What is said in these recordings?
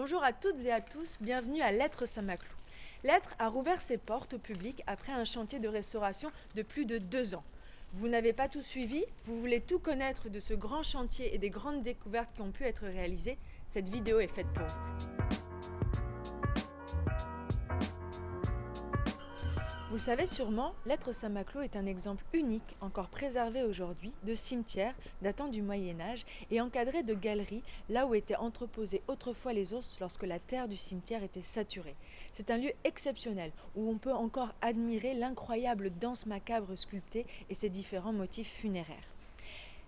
Bonjour à toutes et à tous, bienvenue à Lettres Saint-Maclou. Lettres a rouvert ses portes au public après un chantier de restauration de plus de 2 ans. Vous n'avez pas tout suivi? Vous voulez tout connaître de ce grand chantier et des grandes découvertes qui ont pu être réalisées? Cette vidéo est faite pour vous. Vous le savez sûrement, Lettres Saint-Maclou est un exemple unique, encore préservé aujourd'hui, de cimetière datant du Moyen-Âge et encadré de galeries, là où étaient entreposés autrefois les os lorsque la terre du cimetière était saturée. C'est un lieu exceptionnel où on peut encore admirer l'incroyable danse macabre sculptée et ses différents motifs funéraires.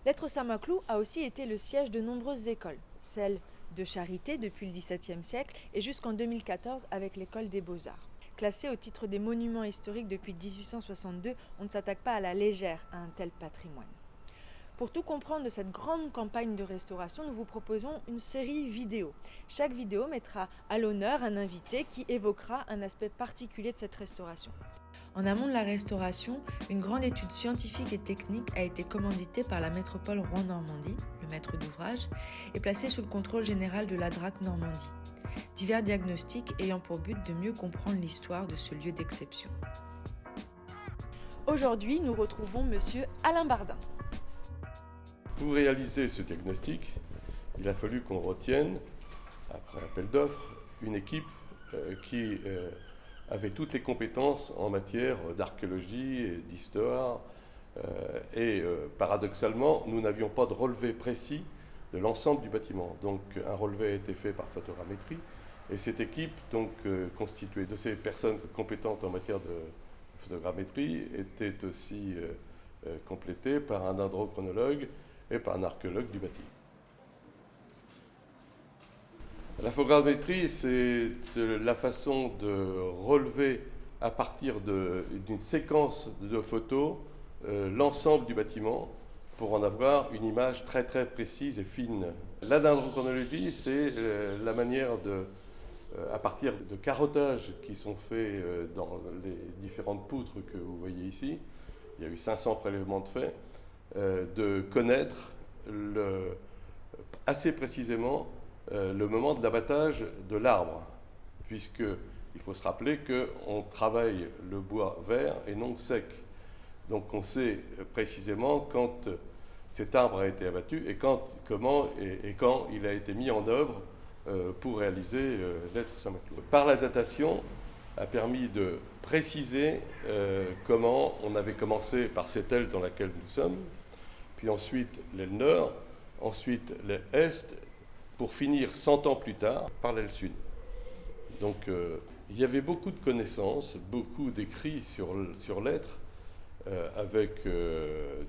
Lettres Saint-Maclou a aussi été le siège de nombreuses écoles, celle de Charité depuis le XVIIe siècle et jusqu'en 2014 avec l'école des Beaux-Arts. Classée au titre des monuments historiques depuis 1862, on ne s'attaque pas à la légère à un tel patrimoine. Pour tout comprendre de cette grande campagne de restauration, nous vous proposons une série vidéo. Chaque vidéo mettra à l'honneur un invité qui évoquera un aspect particulier de cette restauration. En amont de la restauration, une grande étude scientifique et technique a été commanditée par la métropole Rouen-Normandie, le maître d'ouvrage, et placée sous le contrôle général de la DRAC Normandie. Divers diagnostics ayant pour but de mieux comprendre l'histoire de ce lieu d'exception. Aujourd'hui, nous retrouvons Monsieur Alain Bardin. Pour réaliser ce diagnostic, il a fallu qu'on retienne, après appel d'offres, une équipe qui avait toutes les compétences en matière d'archéologie et d'histoire. Paradoxalement, nous n'avions pas de relevé précis de l'ensemble du bâtiment. Donc un relevé a été fait par photogrammétrie et cette équipe, constituée de ces personnes compétentes en matière de photogrammétrie, était aussi complétée par un dendrochronologue et par un archéologue du bâti. La photogrammétrie, c'est la façon de relever à partir d'une séquence de photos l'ensemble du bâtiment pour en avoir une image très très précise et fine. La dendrochronologie, c'est la manière à partir de carottages qui sont faits dans les différentes poutres que vous voyez ici, il y a eu 500 prélèvements de faits, de connaître assez précisément le moment de l'abattage de l'arbre, puisqu'il faut se rappeler qu'on travaille le bois vert et non sec. Donc on sait précisément quand cet arbre a été abattu et comment et quand il a été mis en œuvre pour réaliser Lettres Saint-Maclou. Par la datation a permis de préciser comment on avait commencé par cette aile dans laquelle nous sommes, puis ensuite l'aile nord, ensuite l'aile est, pour finir 100 ans plus tard par l'aile sud. Donc il y avait beaucoup de connaissances, beaucoup d'écrits sur Lettres, avec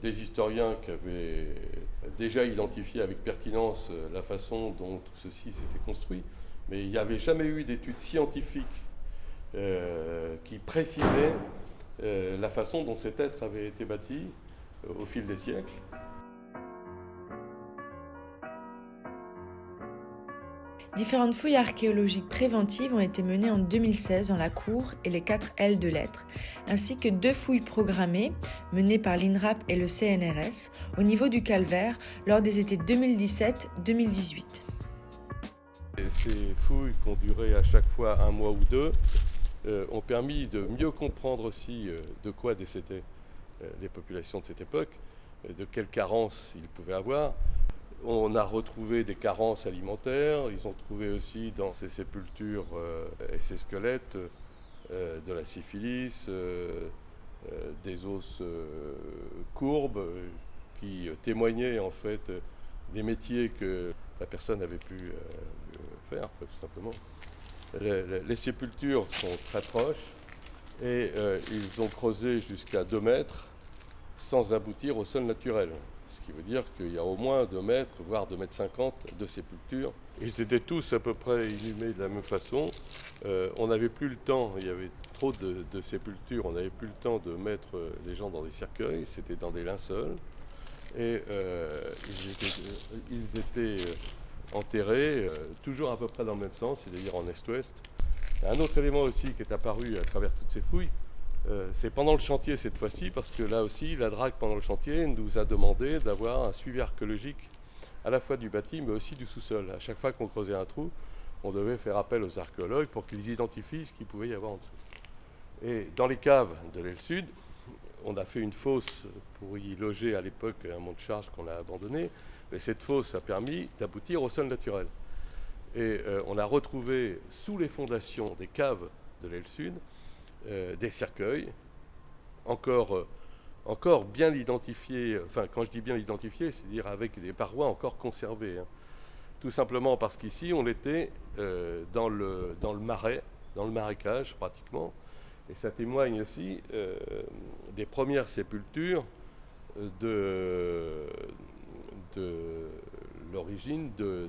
des historiens qui avaient déjà identifié avec pertinence la façon dont tout ceci s'était construit, mais il n'y avait jamais eu d'études scientifiques qui précisaient la façon dont cet être avait été bâti au fil des siècles. Différentes fouilles archéologiques préventives ont été menées en 2016 dans la cour et les 4 ailes de Lettres, ainsi que 2 fouilles programmées menées par l'INRAP et le CNRS au niveau du calvaire lors des étés 2017-2018. Ces fouilles qui ont duré à chaque fois 1 mois ou 2 ont permis de mieux comprendre aussi de quoi décédaient les populations de cette époque, de quelles carences ils pouvaient avoir. On a retrouvé des carences alimentaires, ils ont trouvé aussi dans ces sépultures et ces squelettes de la syphilis, des os courbes qui témoignaient en fait des métiers que la personne avait pu faire, tout simplement. Les sépultures sont très proches et ils ont creusé jusqu'à 2 mètres sans aboutir au sol naturel. Ce qui veut dire qu'il y a au moins 2 mètres, voire 2,50 m de sépulture. Ils étaient tous à peu près inhumés de la même façon. On n'avait plus le temps, il y avait trop de sépultures, on n'avait plus le temps de mettre les gens dans des cercueils, c'était dans des linceuls. Et ils étaient enterrés toujours à peu près dans le même sens, c'est-à-dire en est-ouest. Un autre élément aussi qui est apparu à travers toutes ces fouilles, c'est pendant le chantier cette fois-ci, parce que là aussi, la DRAC, pendant le chantier, nous a demandé d'avoir un suivi archéologique à la fois du bâti, mais aussi du sous-sol. À chaque fois qu'on creusait un trou, on devait faire appel aux archéologues pour qu'ils identifient ce qu'il pouvait y avoir en dessous. Et dans les caves de l'aile sud, on a fait une fosse pour y loger à l'époque un mont de charge qu'on a abandonné. Et cette fosse a permis d'aboutir au sol naturel. Et on a retrouvé sous les fondations des caves de l'aile sud des cercueils encore bien identifiés. Enfin, quand je dis bien identifiés, c'est-à-dire avec des parois encore conservées. Hein. Tout simplement parce qu'ici, on était dans le marais, dans le marécage pratiquement. Et ça témoigne aussi des premières sépultures de l'origine de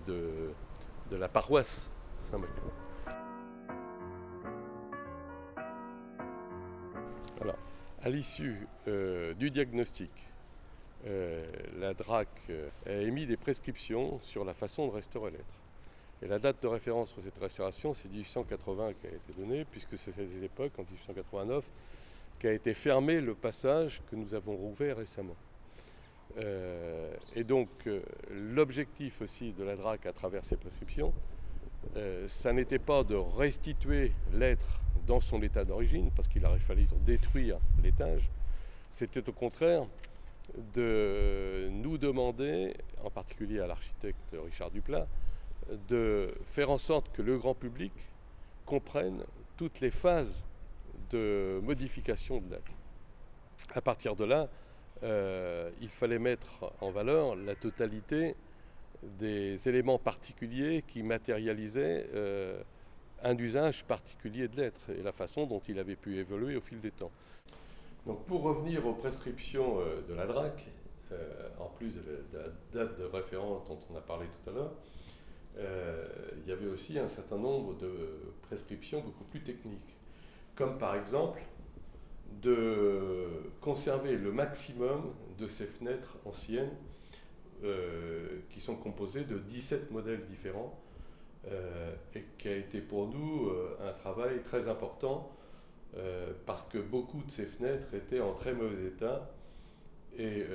la paroisse Saint-Maclou. Voilà. À l'issue du diagnostic, la DRAC a émis des prescriptions sur la façon de restaurer l'être. Et la date de référence pour cette restauration, c'est 1880 qui a été donnée, puisque c'est à cette époque, en 1889, qu'a été fermé le passage que nous avons rouvert récemment. Et donc, l'objectif aussi de la DRAC à travers ces prescriptions, ça n'était pas de restituer l'être dans son état d'origine, parce qu'il aurait fallu détruire l'étage, c'était au contraire de nous demander, en particulier à l'architecte Richard Duplat, de faire en sorte que le grand public comprenne toutes les phases de modification de l'être. À partir de là, il fallait mettre en valeur la totalité des éléments particuliers qui matérialisaient un usage particulier de l'être et la façon dont il avait pu évoluer au fil du temps. Donc pour revenir aux prescriptions de la DRAC, en plus de la date de référence dont on a parlé tout à l'heure, il y avait aussi un certain nombre de prescriptions beaucoup plus techniques, comme par exemple de conserver le maximum de ces fenêtres anciennes qui sont composées de 17 modèles différents et qui a été pour nous un travail très important parce que beaucoup de ces fenêtres étaient en très mauvais état et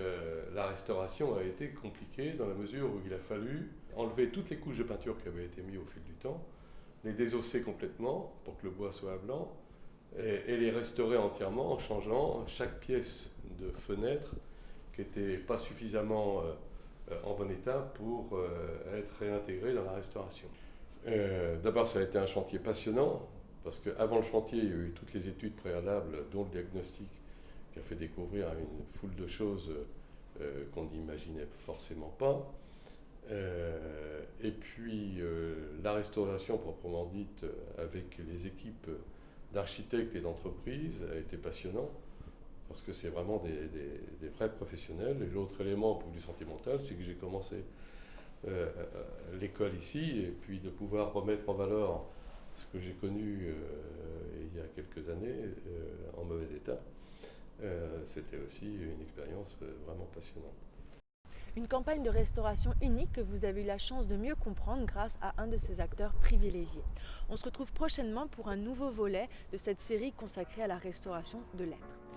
la restauration a été compliquée dans la mesure où il a fallu enlever toutes les couches de peinture qui avaient été mises au fil du temps, les désosser complètement pour que le bois soit blanc et les restaurer entièrement en changeant chaque pièce de fenêtre qui n'était pas suffisamment en bon état pour être réintégrée dans la restauration. D'abord, ça a été un chantier passionnant parce qu'avant le chantier, il y a eu toutes les études préalables, dont le diagnostic qui a fait découvrir une foule de choses qu'on n'imaginait forcément pas. Et puis la restauration proprement dite avec les équipes d'architectes et d'entreprises a été passionnant parce que c'est vraiment des vrais professionnels. Et l'autre élément pour du sentimental, c'est que j'ai commencé l'école ici et puis de pouvoir remettre en valeur ce que j'ai connu il y a quelques années en mauvais état. C'était aussi une expérience vraiment passionnante. Une campagne de restauration unique que vous avez eu la chance de mieux comprendre grâce à un de ces acteurs privilégiés. On se retrouve prochainement pour un nouveau volet de cette série consacrée à la restauration de l'être.